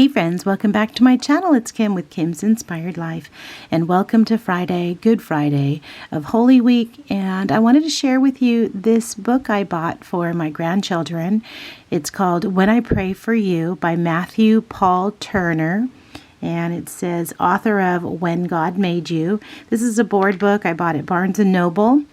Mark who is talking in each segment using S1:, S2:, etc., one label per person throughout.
S1: Hey friends, welcome back to my channel. It's Kim with Kim's Inspired Life, and welcome to Friday, Good Friday of Holy Week. And I wanted to share with you this book I bought for my grandchildren. It's called When I Pray for You by Matthew Paul Turner. And it says, author of When God Made You. This is a board book I bought at Barnes & Noble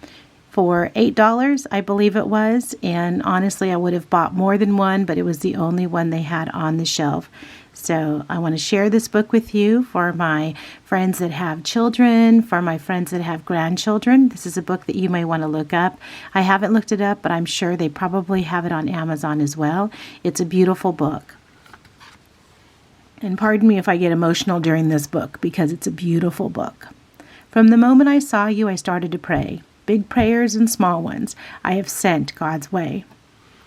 S1: for $8, I believe it was. And honestly, I would have bought more than one, but it was the only one they had on the shelf. So I want to share this book with you for my friends that have children, for my friends that have grandchildren. This is a book that you may want to look up. I haven't looked it up, but I'm sure they probably have it on Amazon as well. It's a beautiful book. And pardon me if I get emotional during this book, because it's a beautiful book. From the moment I saw you, I started to pray. Big prayers and small ones I have sent God's way.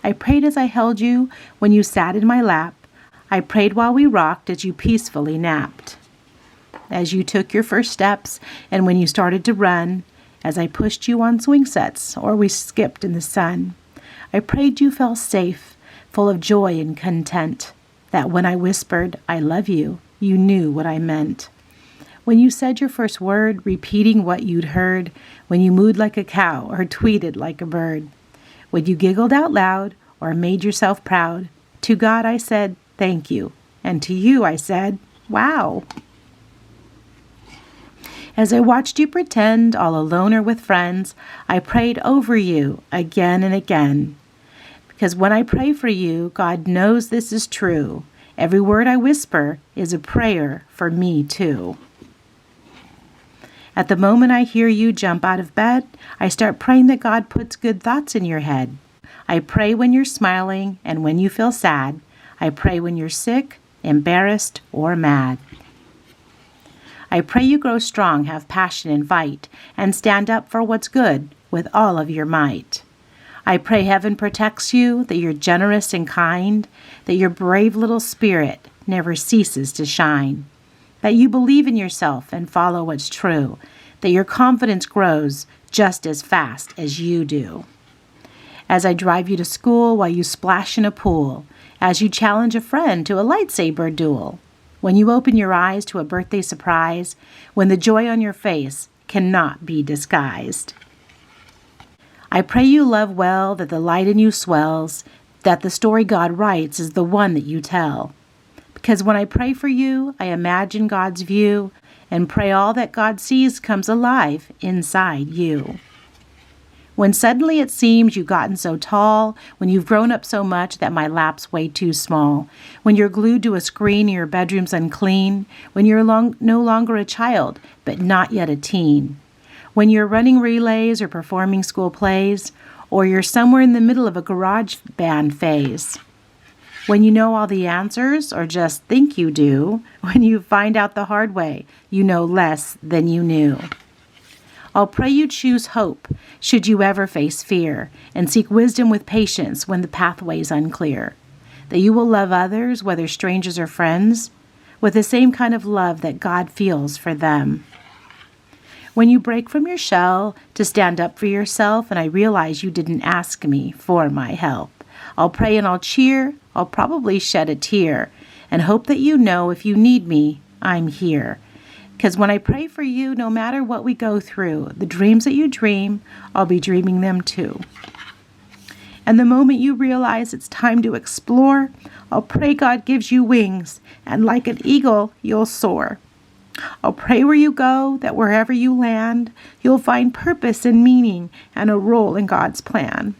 S1: I prayed as I held you when you sat in my lap. I prayed while we rocked as you peacefully napped. As you took your first steps and when you started to run, as I pushed you on swing sets or we skipped in the sun. I prayed you felt safe, full of joy and content, that when I whispered, I love you, you knew what I meant. When you said your first word, repeating what you'd heard, when you mooed like a cow or tweeted like a bird, when you giggled out loud or made yourself proud, to God I said, thank you. And to you I said, wow. As I watched you pretend, all alone or with friends, I prayed over you again and again. Because when I pray for you, God knows this is true. Every word I whisper is a prayer for me too. At the moment I hear you jump out of bed, I start praying that God puts good thoughts in your head. I pray when you're smiling and when you feel sad. I pray when you're sick, embarrassed, or mad. I pray you grow strong, have passion and fight, and stand up for what's good with all of your might. I pray heaven protects you, that you're generous and kind, that your brave little spirit never ceases to shine, that you believe in yourself and follow what's true, that your confidence grows just as fast as you do. As I drive you to school while you splash in a pool, as you challenge a friend to a lightsaber duel, when you open your eyes to a birthday surprise, when the joy on your face cannot be disguised. I pray you love well, that the light in you swells, that the story God writes is the one that you tell. Because when I pray for you, I imagine God's view and pray all that God sees comes alive inside you. When suddenly it seems you've gotten so tall, when you've grown up so much that my lap's way too small, when you're glued to a screen and your bedroom's unclean, when you're no longer a child, but not yet a teen, when you're running relays or performing school plays, or you're somewhere in the middle of a garage band phase, when you know all the answers or just think you do, when you find out the hard way, you know less than you knew. I'll pray you choose hope, should you ever face fear, and seek wisdom with patience when the pathway's unclear. That you will love others, whether strangers or friends, with the same kind of love that God feels for them. When you break from your shell to stand up for yourself, and I realize you didn't ask me for my help, I'll pray and I'll cheer, I'll probably shed a tear, and hope that you know if you need me, I'm here. Because when I pray for you, no matter what we go through, the dreams that you dream, I'll be dreaming them too. And the moment you realize it's time to explore, I'll pray God gives you wings, and like an eagle, you'll soar. I'll pray where you go, that wherever you land, you'll find purpose and meaning and a role in God's plan.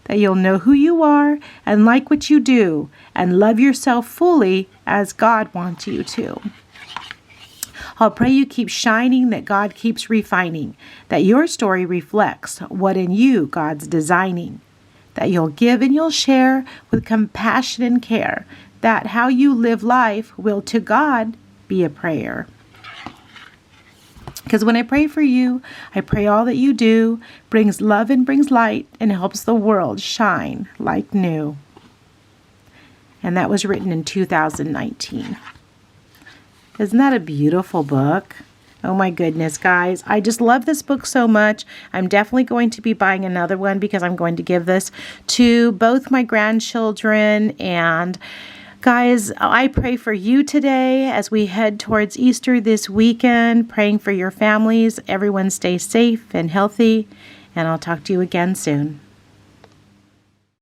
S1: That you'll know who you are and like what you do, and love yourself fully as God wants you to. I'll pray you keep shining, that God keeps refining, that your story reflects what in you God's designing, that you'll give and you'll share with compassion and care, that how you live life will to God be a prayer. Because when I pray for you, I pray all that you do brings love and brings light and helps the world shine like new. And that was written in 2019. Isn't that a beautiful book? Oh my goodness, guys. I just love this book so much. I'm definitely going to be buying another one because I'm going to give this to both my grandchildren and Guys, I pray for you today as we head towards Easter this weekend, praying for your families. Everyone stay safe and healthy, and I'll talk to you again soon.